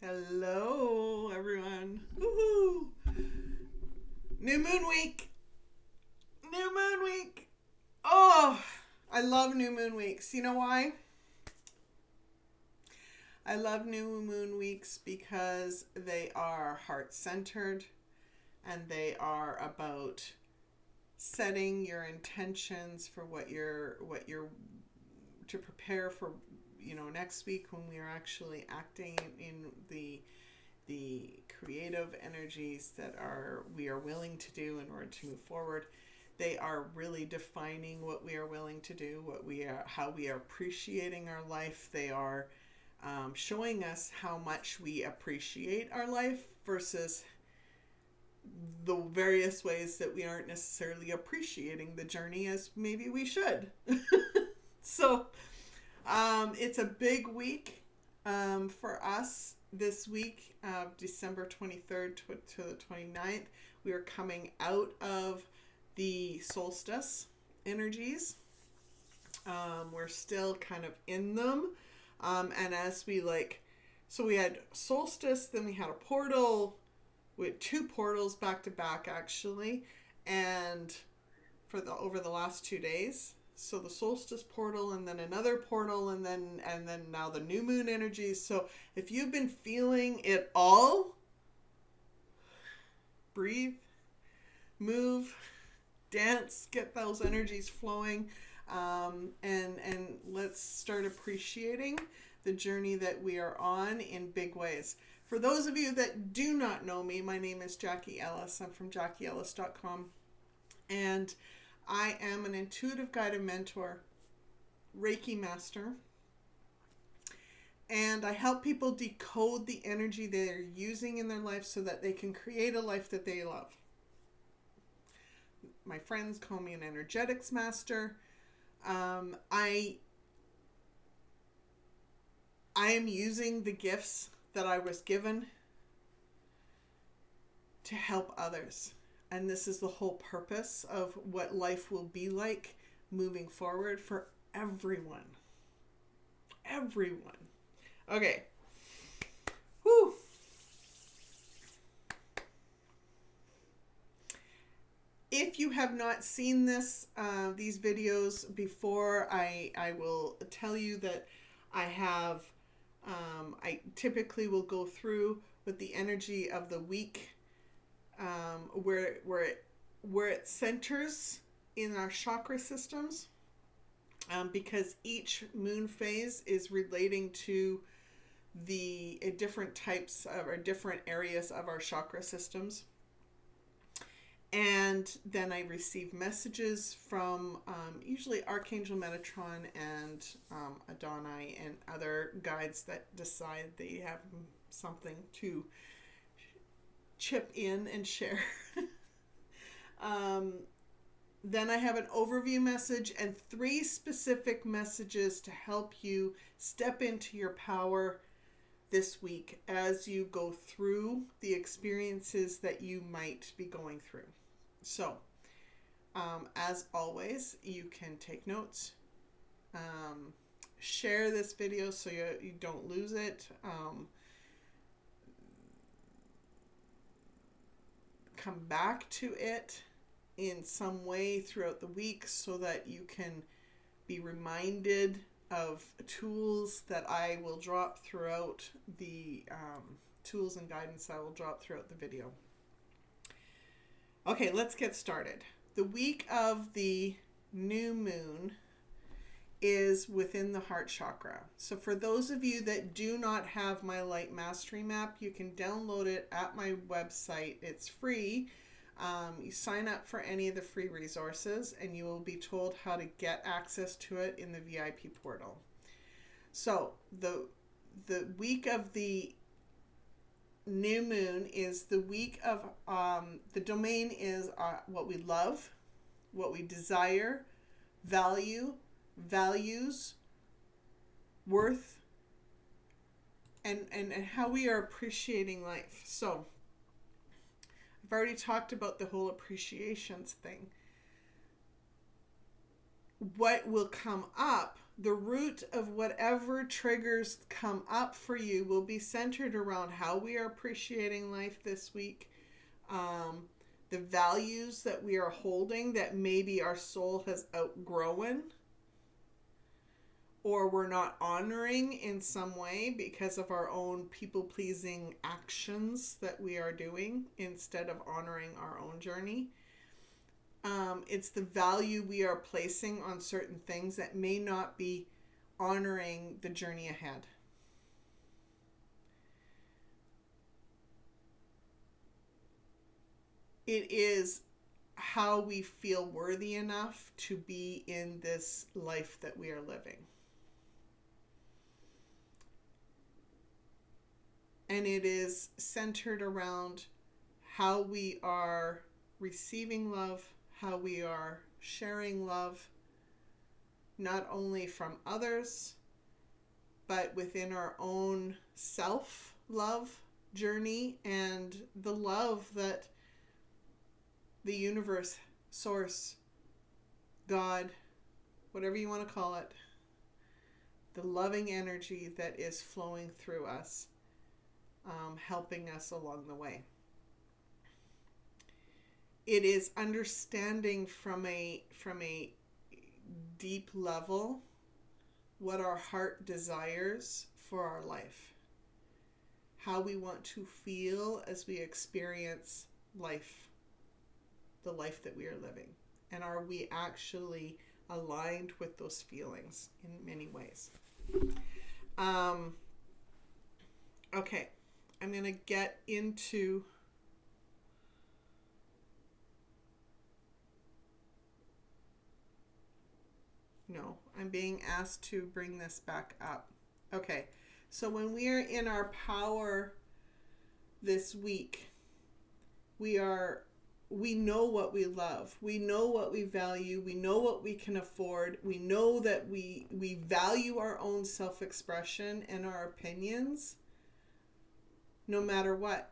Hello, everyone. Woohoo! New moon week. New moon week. Oh, I love new moon weeks. You know why? I love new moon weeks because they are heart-centered and they are about setting your intentions for what you're to prepare for, next week when we are actually acting in the creative energies that we are willing to do in order to move forward. They are really defining what we are willing to do, how we are appreciating our life. They are showing us how much we appreciate our life versus the various ways that we aren't necessarily appreciating the journey as maybe we should. So it's a big week for us this week, December 23rd to the 29th. We are coming out of the solstice energies. We're still kind of in them. And as so we had solstice, then we had a portal. We had two portals back to back, actually, and over the last 2 days. So the solstice portal, and then another portal, and then now the new moon energies. So if you've been feeling it all, breathe, move, dance, get those energies flowing, and let's start appreciating the journey that we are on in big ways. For those of you that do not know me, my name is Jackie Ellis. I'm from JackieEllis.com, and I am an intuitive guided mentor, Reiki master, and I help people decode the energy they're using in their life so that they can create a life that they love. My friends call me an energetics master. I am using the gifts that I was given to help others. And this is the whole purpose of what life will be like moving forward for everyone. Everyone. Okay. Whew. If you have not seen these videos before, I will tell you that I have, I typically will go through with the energy of the week, where it centers in our chakra systems, because each moon phase is relating to the different types of or different areas of our chakra systems. And then I receive messages from usually Archangel Metatron and Adonai and other guides that decide they have something to chip in and share. Then I have an overview message and 3 specific messages to help you step into your power this week as you go through the experiences that you might be going through. So, as always, you can take notes, share this video so you don't lose it, come back to it in some way throughout the week so that you can be reminded of tools that I will drop throughout the tools and guidance I will drop throughout the video. Okay, let's get started. The week of the new moon is within the heart chakra. So for those of you that do not have my light mastery map, you can download it at my website. It's free. You sign up for any of the free resources and you will be told how to get access to it in the VIP portal. So the week of the new moon is the week of the domain is what we love, what we desire, value, values, worth, and how we are appreciating life. So I've already talked about the whole appreciations thing. What will come up the root of whatever triggers come up for you will be centered around how we are appreciating life this week, the values that we are holding that maybe our soul has outgrown or we're not honoring in some way because of our own people-pleasing actions that we are doing instead of honoring our own journey. It's the value we are placing on certain things that may not be honoring the journey ahead. It is how we feel worthy enough to be in this life that we are living. And it is centered around how we are receiving love, how we are sharing love, not only from others, but within our own self-love journey and the love that the universe, source, God, whatever you want to call it, the loving energy that is flowing through us, helping us along the way. It is understanding from a deep level what our heart desires for our life, how we want to feel as we experience life, the life that we are living, and are we actually aligned with those feelings in many ways. Okay, I'm going to get into no, I'm being asked to bring this back up. Okay, so when we are in our power this week, we know what we love. We know what we value. We know what we can afford. We know that we value our own self-expression and our opinions no matter what.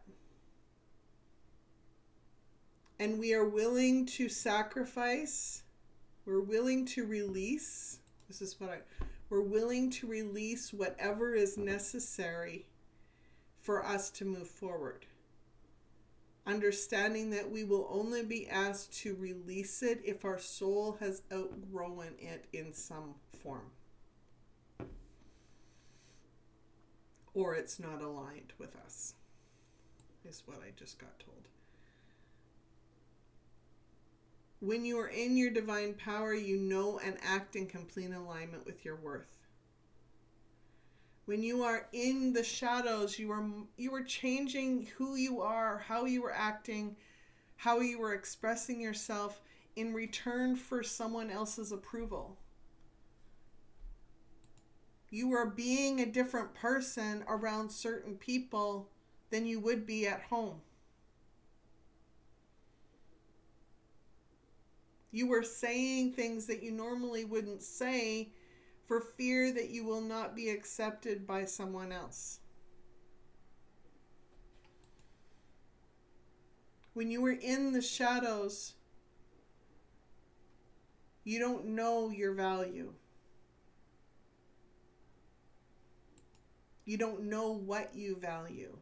And we are willing to sacrifice. We're willing to release. We're willing to release whatever is necessary for us to move forward. Understanding that we will only be asked to release it if our soul has outgrown it in some form, or it's not aligned with us, is what I just got told. When you are in your divine power, you know and act in complete alignment with your worth. When you are in the shadows, you are changing who you are, how you are acting, how you are expressing yourself in return for someone else's approval. You are being a different person around certain people than you would be at home. You are saying things that you normally wouldn't say for fear that you will not be accepted by someone else. When you are in the shadows, you don't know your value. You don't know what you value.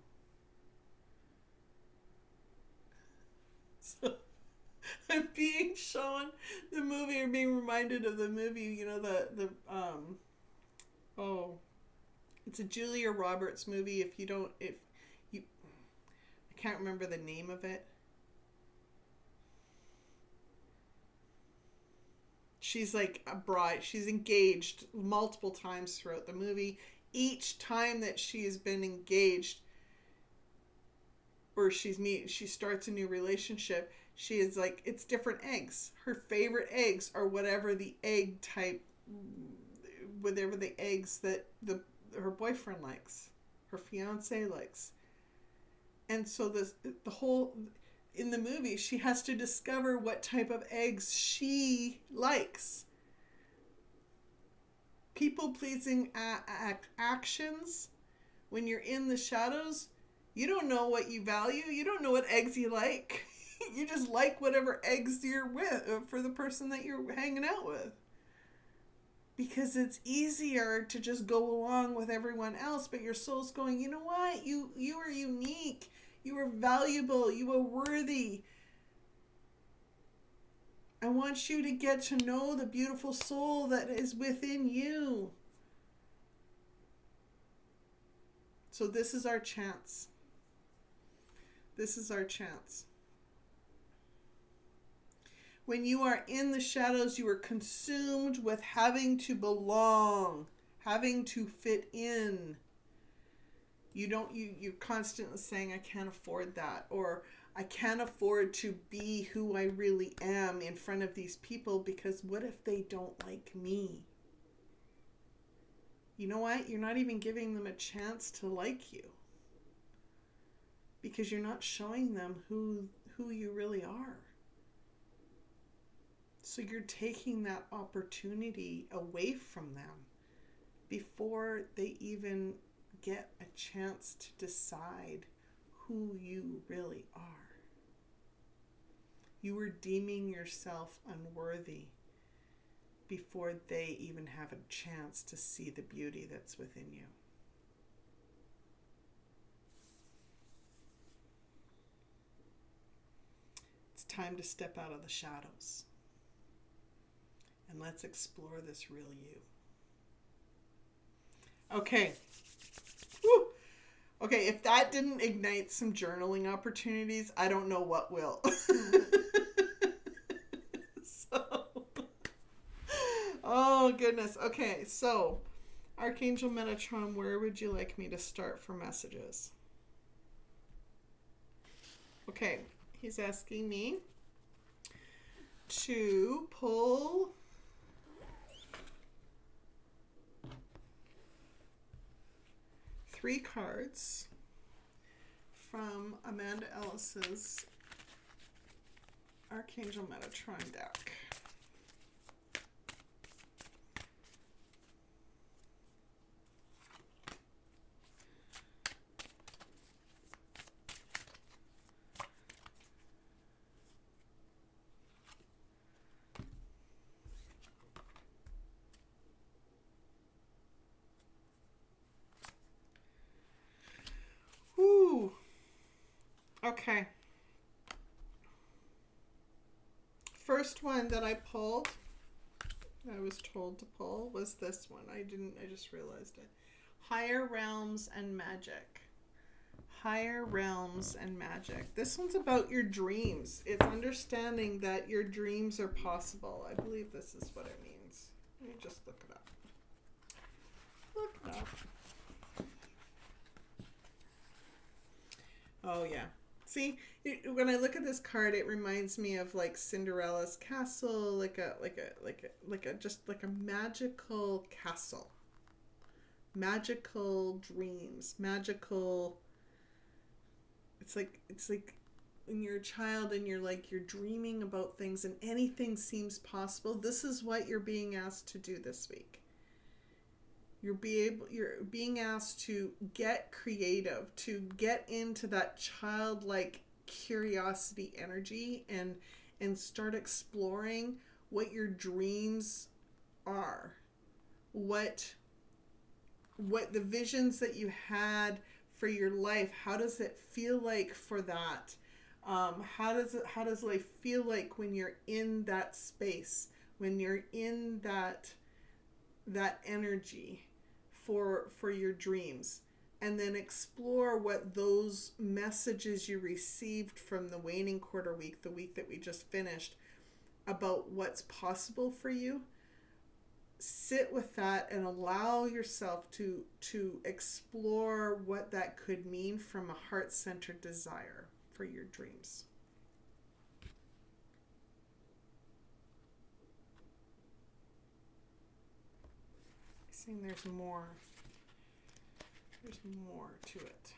So I'm being shown the movie, or being reminded of the movie, you know, it's a Julia Roberts movie. I can't remember the name of it. She's like a bride. She's engaged multiple times throughout the movie. Each time that she has been engaged, or she starts a new relationship, she is like, it's different eggs. Her favorite eggs are whatever the egg type, whatever the eggs that her boyfriend likes, her fiance likes. And so the whole, in the movie, she has to discover what type of eggs she likes. People-pleasing actions, when you're in the shadows, you don't know what you value. You don't know what eggs you like. You just like whatever eggs you're with for the person that you're hanging out with. because it's easier to just go along with everyone else, but your soul's going, you know what? You are unique. You are valuable. You are worthy. I want you to get to know the beautiful soul that is within you. So this is our chance. This is our chance. When you are in the shadows, you are consumed with having to belong, having to fit in. You're constantly saying, I can't afford that, or I can't afford to be who I really am in front of these people, because what if they don't like me? You know what? You're not even giving them a chance to like you, because you're not showing them who you really are. So you're taking that opportunity away from them before they even get a chance to decide who you really are. You are deeming yourself unworthy before they even have a chance to see the beauty that's within you. It's time to step out of the shadows. And let's explore this real you. Okay. Woo. Okay, if that didn't ignite some journaling opportunities, I don't know what will. Oh goodness. Okay, so Archangel Metatron, where would you like me to start for messages? Okay, he's asking me to pull three cards from Amanda Ellis's Archangel Metatron deck. Whew. Okay. First one that I pulled, I was told to pull, was this one. I just realized it. Higher Realms and Magic. Higher Realms and Magic. This one's about your dreams. It's understanding that your dreams are possible. I believe this is what it means. Let me just look it up. Look it up. Oh yeah. See, when I look at this card, it reminds me of like Cinderella's castle, like a magical castle, magical dreams, magical. It's like when you're a child and you're dreaming about things and anything seems possible. This is what you're being asked to do this week. You're being asked to get creative, to get into that childlike curiosity energy and start exploring what your dreams are. What the visions that you had for your life, how does it feel like for that? How does life feel like when you're in that space, when you're in that energy for your dreams, and then explore what those messages you received from the waning quarter week, the week that we just finished, about what's possible for you. Sit with that and allow yourself to explore what that could mean from a heart-centered desire for your dreams. There's more to it.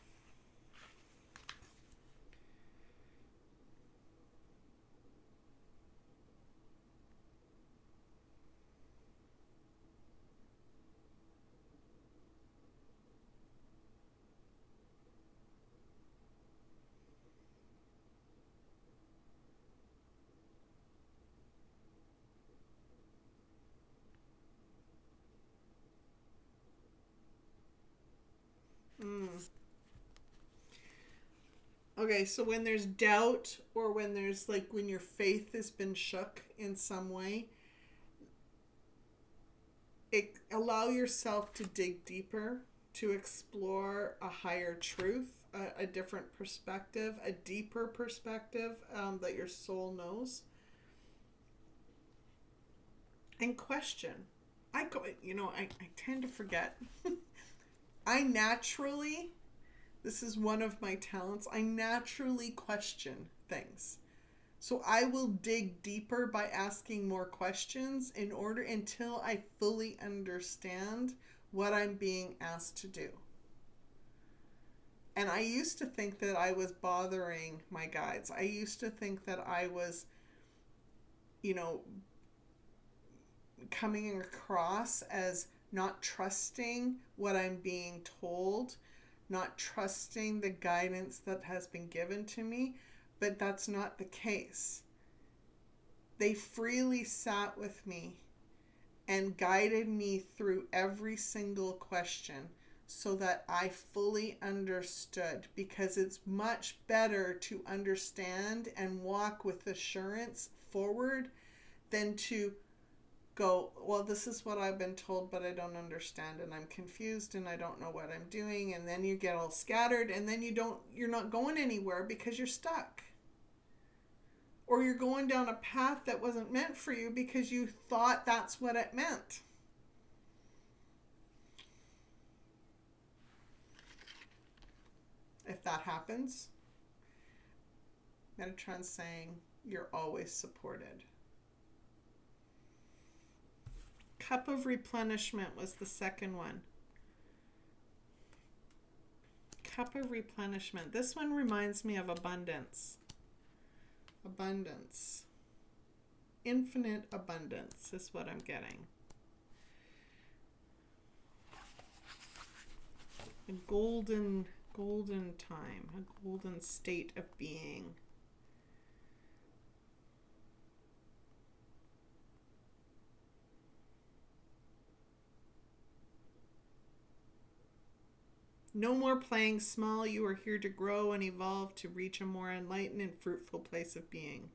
Okay, so when there's doubt, or when there's like when your faith has been shook in some way, allow yourself to dig deeper, to explore a higher truth, a different perspective, a deeper perspective that your soul knows, and question. I tend to forget. I naturally, this is one of my talents, I naturally question things. So I will dig deeper by asking more questions in order until I fully understand what I'm being asked to do. And I used to think that I was bothering my guides. I used to think that I was, coming across as not trusting what I'm being told, not trusting the guidance that has been given to me, but that's not the case. They freely sat with me and guided me through every single question so that I fully understood, because it's much better to understand and walk with assurance forward than to go, well, this is what I've been told, but I don't understand, and I'm confused, and I don't know what I'm doing, and then you get all scattered, and then you're not going anywhere because you're stuck. Or you're going down a path that wasn't meant for you because you thought that's what it meant. If that happens, Metatron's saying you're always supported. Cup of replenishment was the second one. Cup of replenishment. This one reminds me of abundance. Abundance. Infinite abundance is what I'm getting. A golden time, a golden state of being. No more playing small. You are here to grow and evolve to reach a more enlightened and fruitful place of being.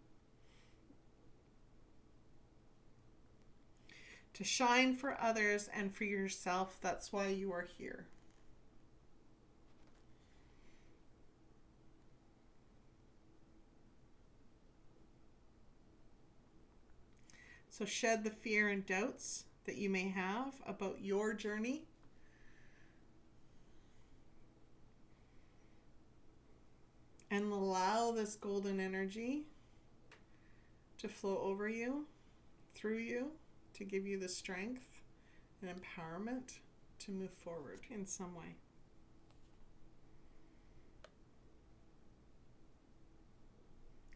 To shine for others and for yourself. That's why you are here. So shed the fear and doubts that you may have about your journey. And allow this golden energy to flow over you, through you, to give you the strength and empowerment to move forward in some way.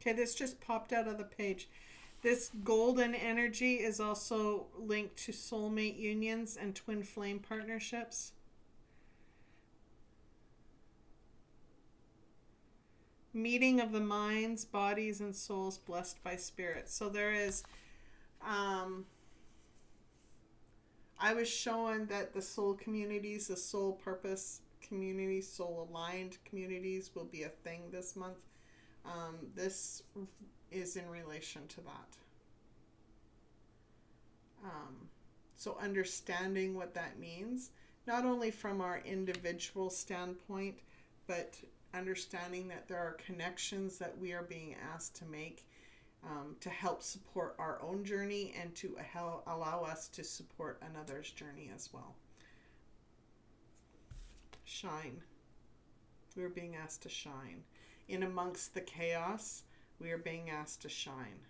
Okay, this just popped out of the page. This golden energy is also linked to soulmate unions and twin flame partnerships. Meeting of the minds, bodies, and souls blessed by spirit. So there is, I was shown that the soul communities, the soul purpose communities, soul aligned communities will be a thing this month. This is in relation to that. So understanding what that means, not only from our individual standpoint, but understanding that there are connections that we are being asked to make to help support our own journey and to allow us to support another's journey as well. Shine. We are being asked to shine. In amongst the chaos, we are being asked to shine.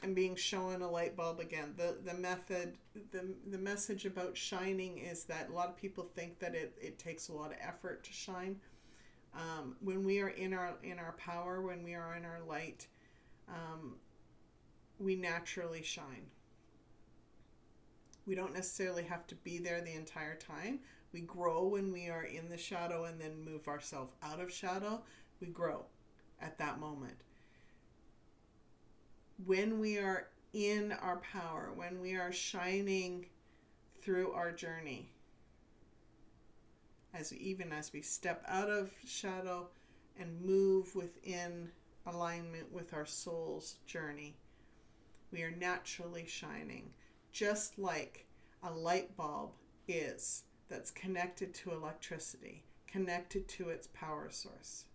I'm being shown a light bulb again. The method, the message about shining is that a lot of people think that it takes a lot of effort to shine. When we are in our power, when we are in our light, we naturally shine. We don't necessarily have to be there the entire time. We grow when we are in the shadow and then move ourselves out of shadow. We grow at that moment. When we are in our power, when we are shining through our journey, even as we step out of shadow and move within alignment with our soul's journey, we are naturally shining, just like a light bulb is, that's connected to electricity, connected to its power source.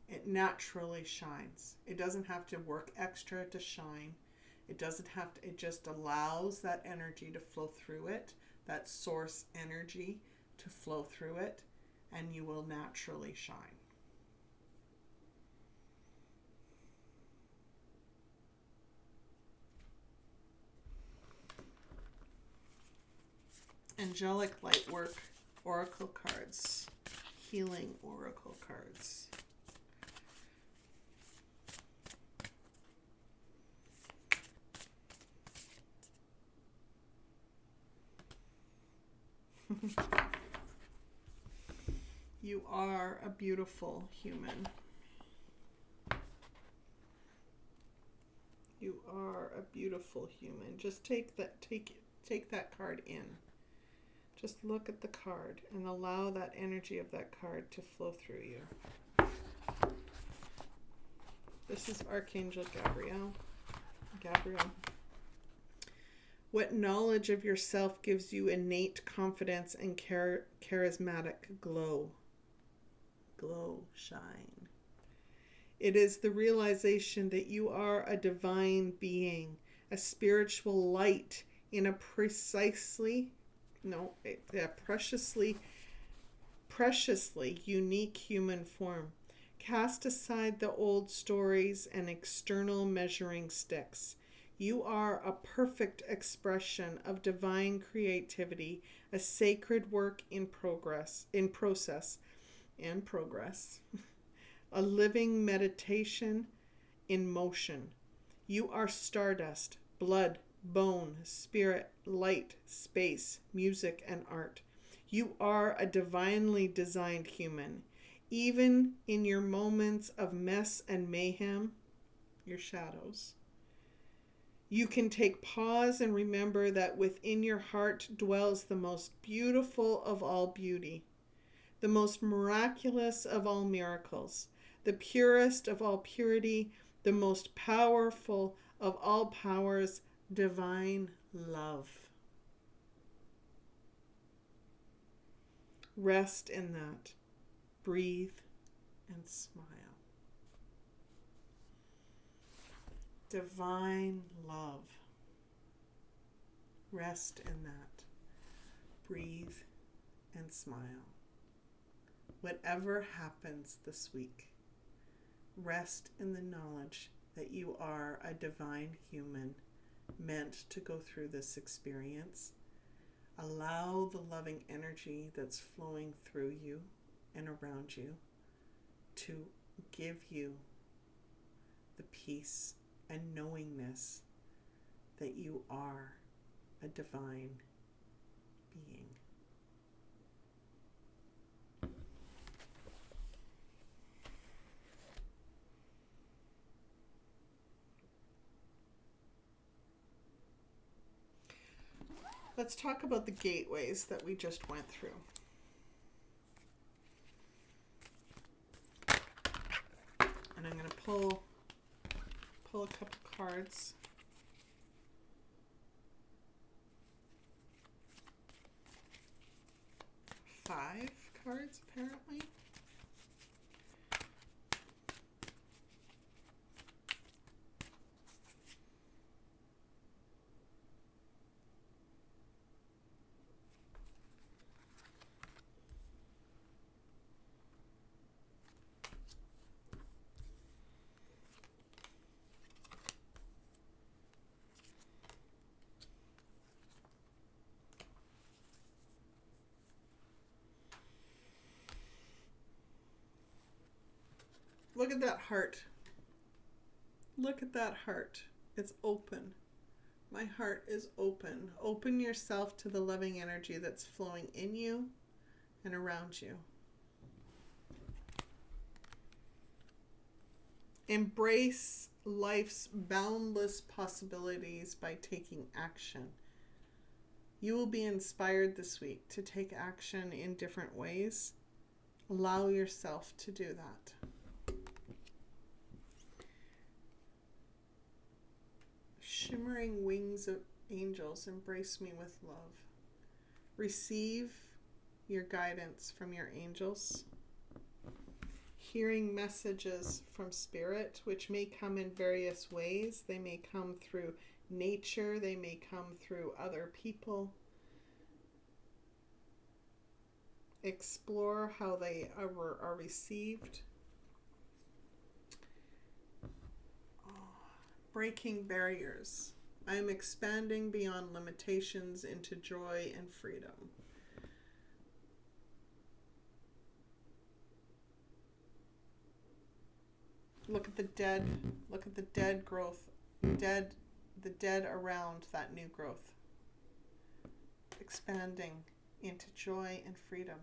It naturally shines. It doesn't have to work extra to shine. It doesn't have to, it just allows that energy to flow through it, that source energy to flow through it, and you will naturally shine. Angelic Lightwork Oracle cards. Healing Oracle cards. You are a beautiful human. You are a beautiful human. Just take that card in. Just look at the card and allow that energy of that card to flow through you. This is Archangel Gabriel. What knowledge of yourself gives you innate confidence and charismatic glow? Glow, shine. It is the realization that you are a divine being, a spiritual light in a preciously unique human form. Cast aside the old stories and external measuring sticks. You are a perfect expression of divine creativity, a sacred work in process, a living meditation in motion. You are stardust, blood, bone, spirit, light, space, music, and art. You are a divinely designed human. Even in your moments of mess and mayhem, your shadows, you can take pause and remember that within your heart dwells the most beautiful of all beauty, the most miraculous of all miracles, the purest of all purity, the most powerful of all powers, divine love. Rest in that. Breathe and smile. Divine love. Rest in that. Breathe and smile. Whatever happens this week, rest in the knowledge that you are a divine human meant to go through this experience. Allow the loving energy that's flowing through you and around you to give you the peace and knowingness that you are a divine being. Let's talk about the gateways that we just went through. And I'm going to pull a couple cards. 5 cards, apparently. Look at that heart. Look at that heart. It's open. My heart is open. Open yourself to the loving energy that's flowing in you and around you. Embrace life's boundless possibilities by taking action. You will be inspired this week to take action in different ways. Allow yourself to do that. Shimmering wings of angels, embrace me with love. Receive your guidance from your angels. Hearing messages from Spirit, which may come in various ways. They may come through nature. They may come through other people. Explore how they are received. Breaking barriers. I am expanding beyond limitations into joy and freedom. Look at the dead. Look at the dead growth. The dead around that new growth. Expanding into joy and freedom.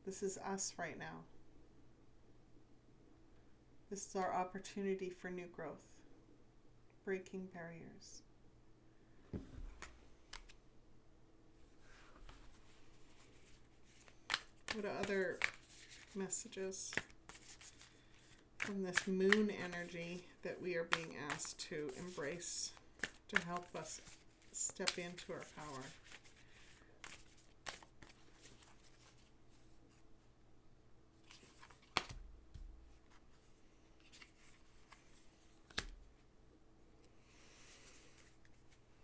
This is us right now. This is our opportunity for new growth. Breaking barriers. What other messages from this moon energy that we are being asked to embrace to help us step into our power?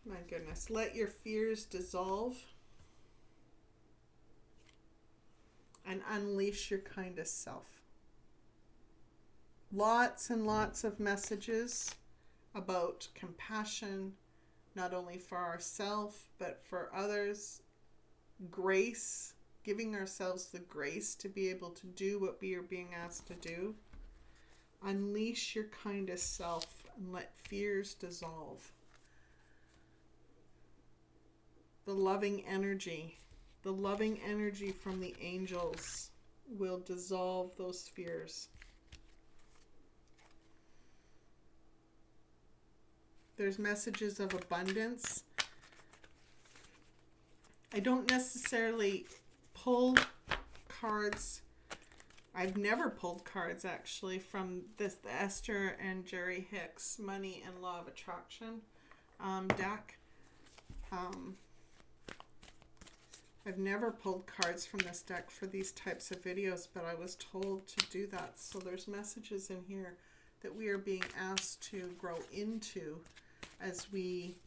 My goodness, let your fears dissolve and unleash your kindest self. Lots and lots of messages about compassion, not only for ourselves, but for others. Grace, giving ourselves the grace to be able to do what we are being asked to do. Unleash your kindest self and let fears dissolve. The loving energy from the angels will dissolve those fears. There's messages of abundance. I don't necessarily pull cards. I've never pulled cards actually from the Esther and Jerry Hicks Money and Law of Attraction deck. I've never pulled cards from this deck for these types of videos, but I was told to do that. So there's messages in here that we are being asked to grow into as we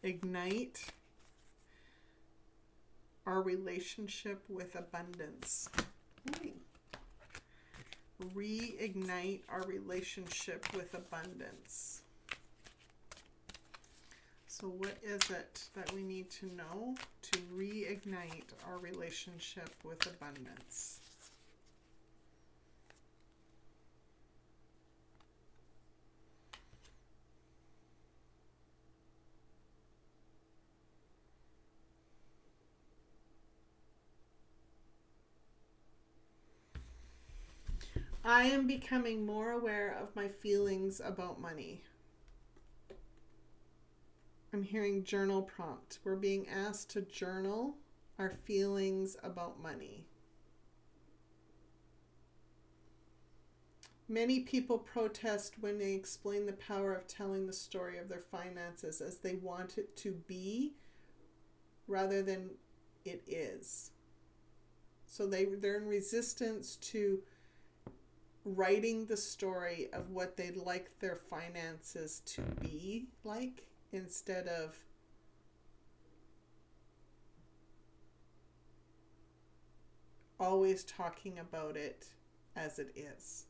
ignite our relationship with abundance. Reignite our relationship with abundance. So what is it that we need to know to reignite our relationship with abundance? I am becoming more aware of my feelings about money. I'm hearing journal prompt. We're being asked to journal our feelings about money. Many people protest when they explain the power of telling the story of their finances as they want it to be rather than it is. So they're in resistance to writing the story of what they'd like their finances to be like, instead of always talking about it as it is.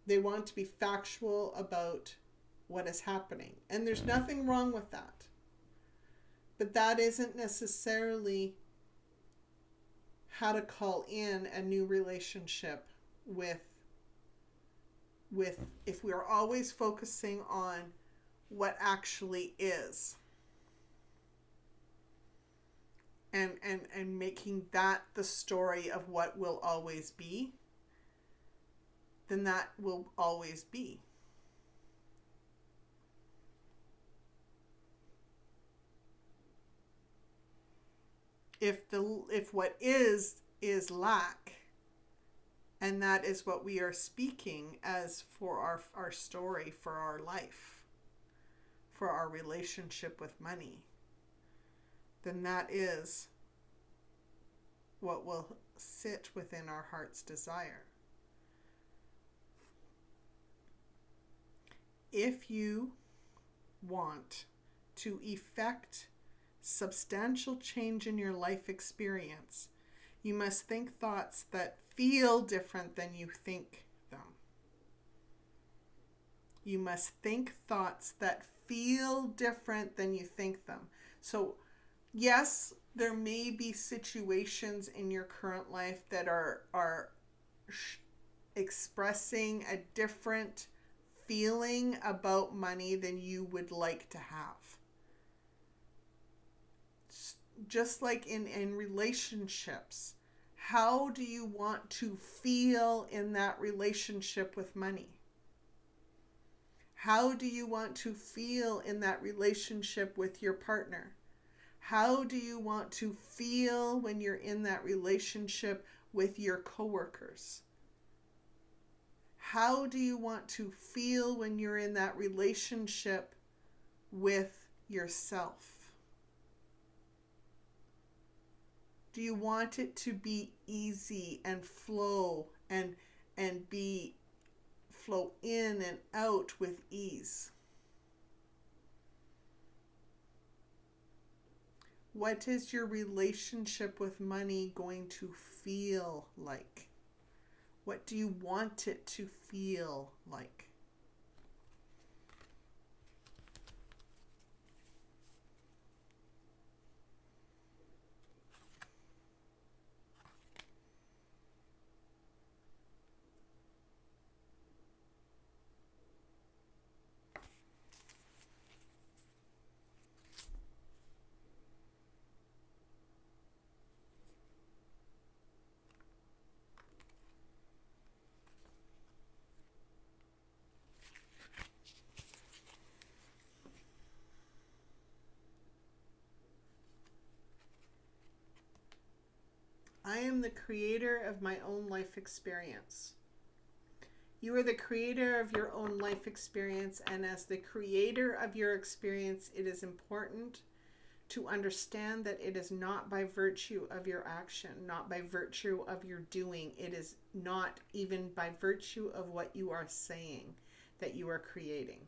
They want to be factual about what is happening. And there's nothing wrong with that. But that isn't necessarily how to call in a new relationship with if we're always focusing on what actually is. and making that the story of what will always be, then that will always be. If what is lack, and that is what we are speaking as for our story, for our life, for our relationship with money, then that is what will sit within our heart's desire. If you want to effect substantial change in your life experience, you must think thoughts that feel different than you think them. You must think thoughts that feel different than you think them. So, yes, there may be situations in your current life that are expressing a different feeling about money than you would like to have. Just like in relationships, how do you want to feel in that relationship with money? How do you want to feel in that relationship with your partner? How do you want to feel when you're in that relationship with your coworkers? How do you want to feel when you're in that relationship with yourself? Do you want it to be easy and flow and flow in and out with ease? What is your relationship with money going to feel like? What do you want it to feel like? I am the creator of my own life experience. You are the creator of your own life experience, and as the creator of your experience, it is important to understand that it is not by virtue of your action, not by virtue of your doing. It is not even by virtue of what you are saying that you are creating.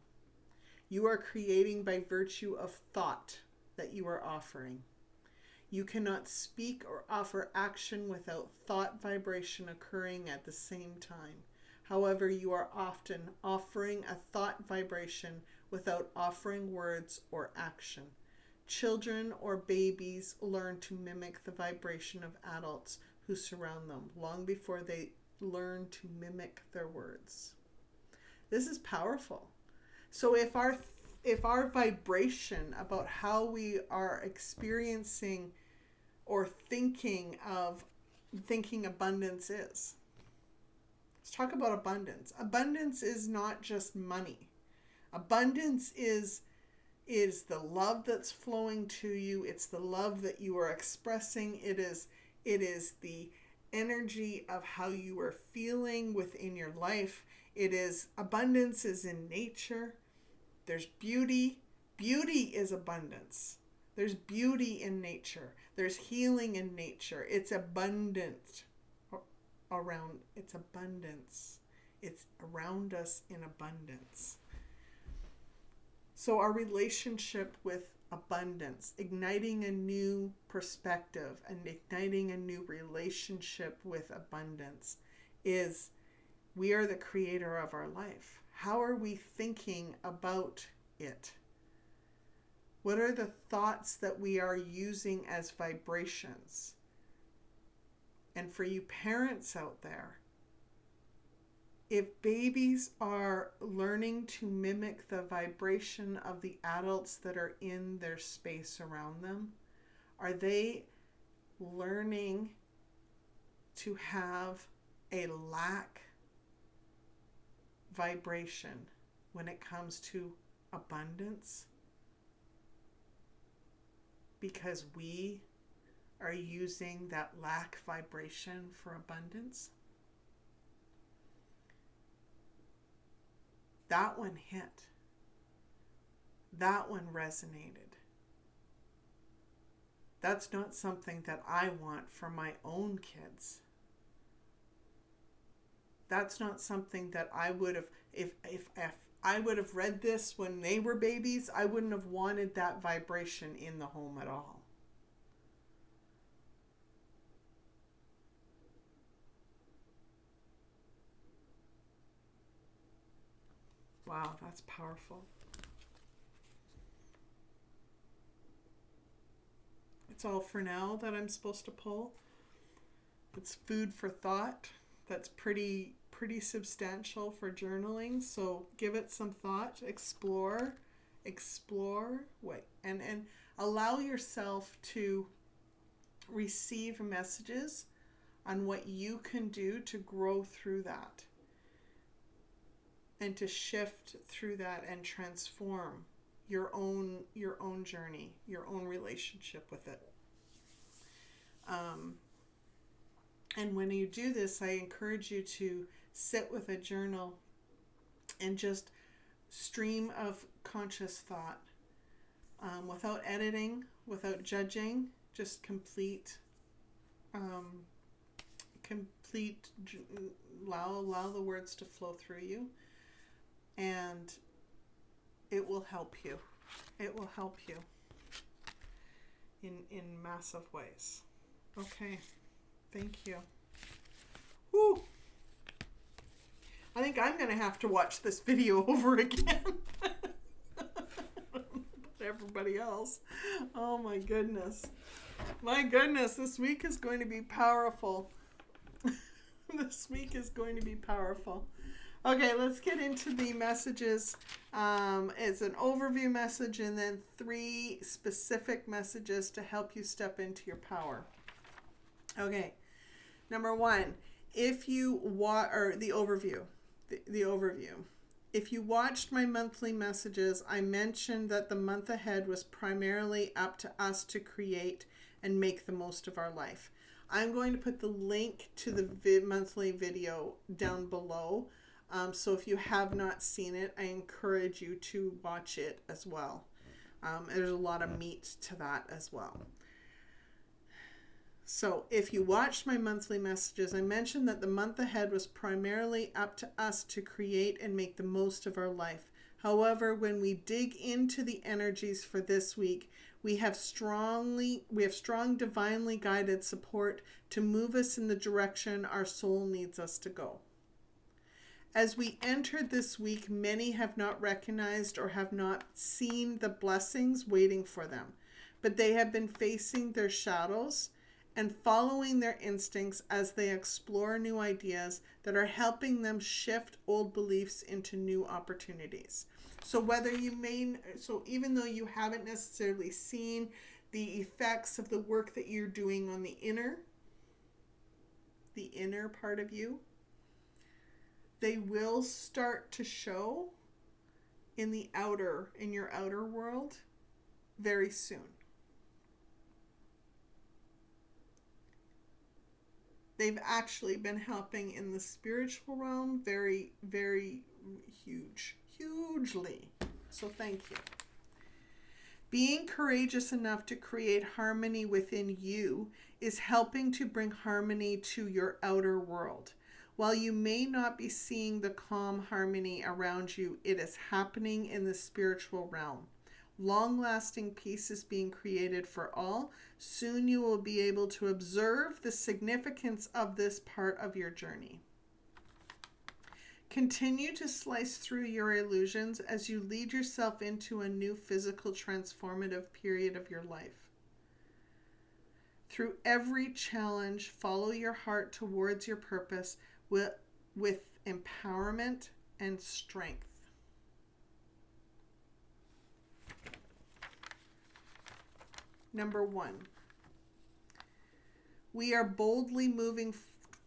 You are creating by virtue of thought that you are offering. You cannot speak or offer action without thought vibration occurring at the same time. However, you are often offering a thought vibration without offering words or action. Children or babies learn to mimic the vibration of adults who surround them long before they learn to mimic their words. This is powerful. So if our vibration about how we are experiencing or thinking abundance is. Let's talk about abundance. Abundance is not just money. Abundance is the love that's flowing to you. It's the love that you are expressing. It is the energy of how you are feeling within your life. Abundance is in nature. There's beauty. Beauty is abundance. There's beauty in nature. There's healing in nature. It's abundant around. It's abundance. It's around us in abundance. So our relationship with abundance, igniting a new perspective and igniting a new relationship with abundance, is we are the creator of our life. How are we thinking about it? What are the thoughts that we are using as vibrations? And for you parents out there, if babies are learning to mimic the vibration of the adults that are in their space around them, are they learning to have a lack vibration when it comes to abundance, because we are using that lack vibration for abundance. That one hit. That one resonated. That's not something that I want for my own kids. That's not something that I would have, if I would have read this when they were babies, I wouldn't have wanted that vibration in the home at all. Wow, that's powerful. It's all for now that I'm supposed to pull. It's food for thought. That's pretty substantial for journaling. So give it some thought. Explore what and allow yourself to receive messages on what you can do to grow through that and to shift through that and transform your own journey, your own relationship with it. And when you do this, I encourage you to sit with a journal and just stream of conscious thought, without editing, without judging, just complete allow the words to flow through you, and it will help you. It will help you in massive ways. Okay. Thank you. Woo! I think I'm going to have to watch this video over again. Everybody else. Oh my goodness. My goodness, this week is going to be powerful. This week is going to be powerful. Okay, let's get into the messages. It's an overview message and then 3 specific messages to help you step into your power. Okay, number 1, if you the overview. If you watched my monthly messages, I mentioned that the month ahead was primarily up to us to create and make the most of our life. I'm going to put the link to the monthly video down below. So if you have not seen it, I encourage you to watch it as well. There's a lot of meat to that as well. So if you watched my monthly messages, I mentioned that the month ahead was primarily up to us to create and make the most of our life. However, when we dig into the energies for this week, we have strong divinely guided support to move us in the direction our soul needs us to go. As we entered this week, many have not recognized or have not seen the blessings waiting for them, but they have been facing their shadows and following their instincts as they explore new ideas that are helping them shift old beliefs into new opportunities. So even though you haven't necessarily seen the effects of the work that you're doing on the inner part of you, they will start to show in your outer world very soon. They've actually been helping in the spiritual realm very, very hugely. So thank you. Being courageous enough to create harmony within you is helping to bring harmony to your outer world. While you may not be seeing the calm harmony around you, it is happening in the spiritual realm. Long-lasting peace is being created for all. Soon you will be able to observe the significance of this part of your journey. Continue to slice through your illusions as you lead yourself into a new physical transformative period of your life. Through every challenge, follow your heart towards your purpose with empowerment and strength. Number 1, We are boldly moving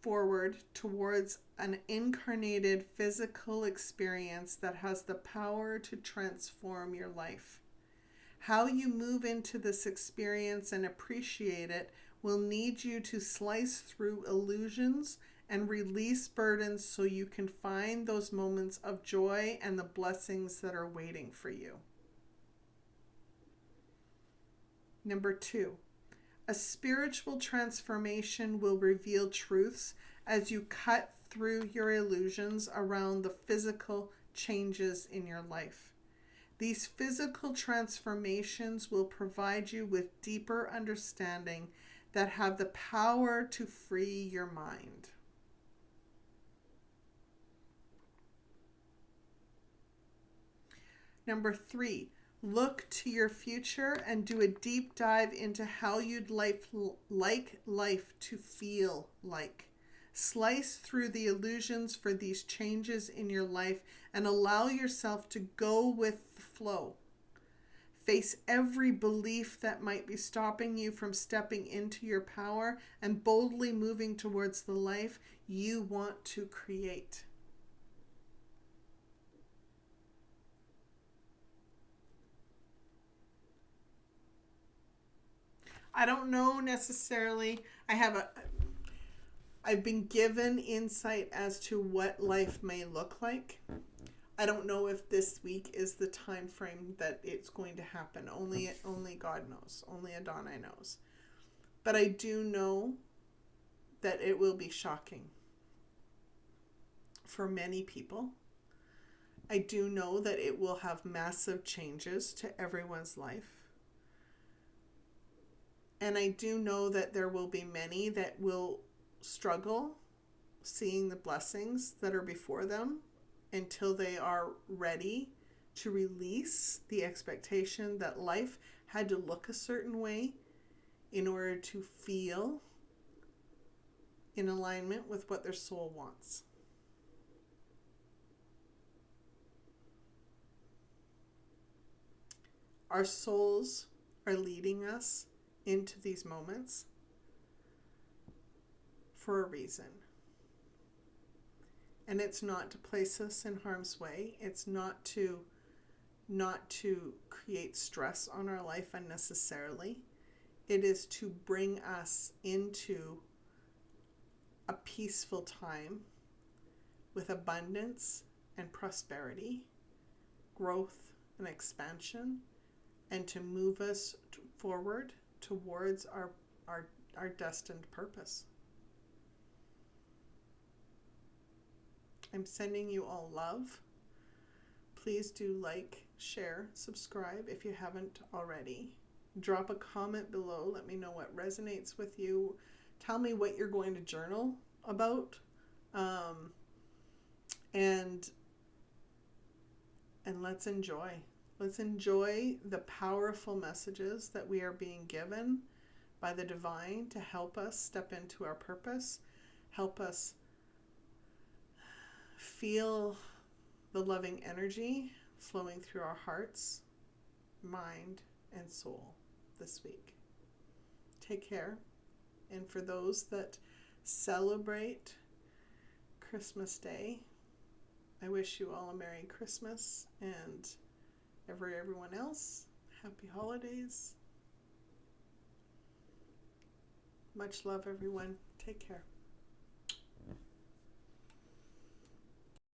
forward towards an incarnated physical experience that has the power to transform your life. How you move into this experience and appreciate it will need you to slice through illusions and release burdens so you can find those moments of joy and the blessings that are waiting for you. Number 2, a spiritual transformation will reveal truths as you cut through your illusions around the physical changes in your life. These physical transformations will provide you with deeper understanding that have the power to free your mind. Number 3, look to your future and do a deep dive into how you'd like life to feel like. Slice through the illusions for these changes in your life and allow yourself to go with the flow. Face every belief that might be stopping you from stepping into your power and boldly moving towards the life you want to create. I don't know necessarily. I've been given insight as to what life may look like. I don't know if this week is the time frame that it's going to happen. Only God knows. Only Adonai knows. But I do know that it will be shocking for many people. I do know that it will have massive changes to everyone's life. And I do know that there will be many that will struggle seeing the blessings that are before them until they are ready to release the expectation that life had to look a certain way in order to feel in alignment with what their soul wants. Our souls are leading us into these moments for a reason. And it's not to place us in harm's way. It's not to create stress on our life unnecessarily. It is to bring us into a peaceful time with abundance and prosperity, growth and expansion, and to move us forward towards our destined purpose. I'm sending you all love. Please do like, share, subscribe if you haven't already. Drop a comment below. Let me know what resonates with you. Tell me what you're going to journal about. And let's enjoy. Let's enjoy the powerful messages that we are being given by the divine to help us step into our purpose, help us feel the loving energy flowing through our hearts, mind, and soul this week. Take care. And for those that celebrate Christmas Day, I wish you all a Merry Christmas, and everyone else, happy holidays. Much love, everyone. Take care.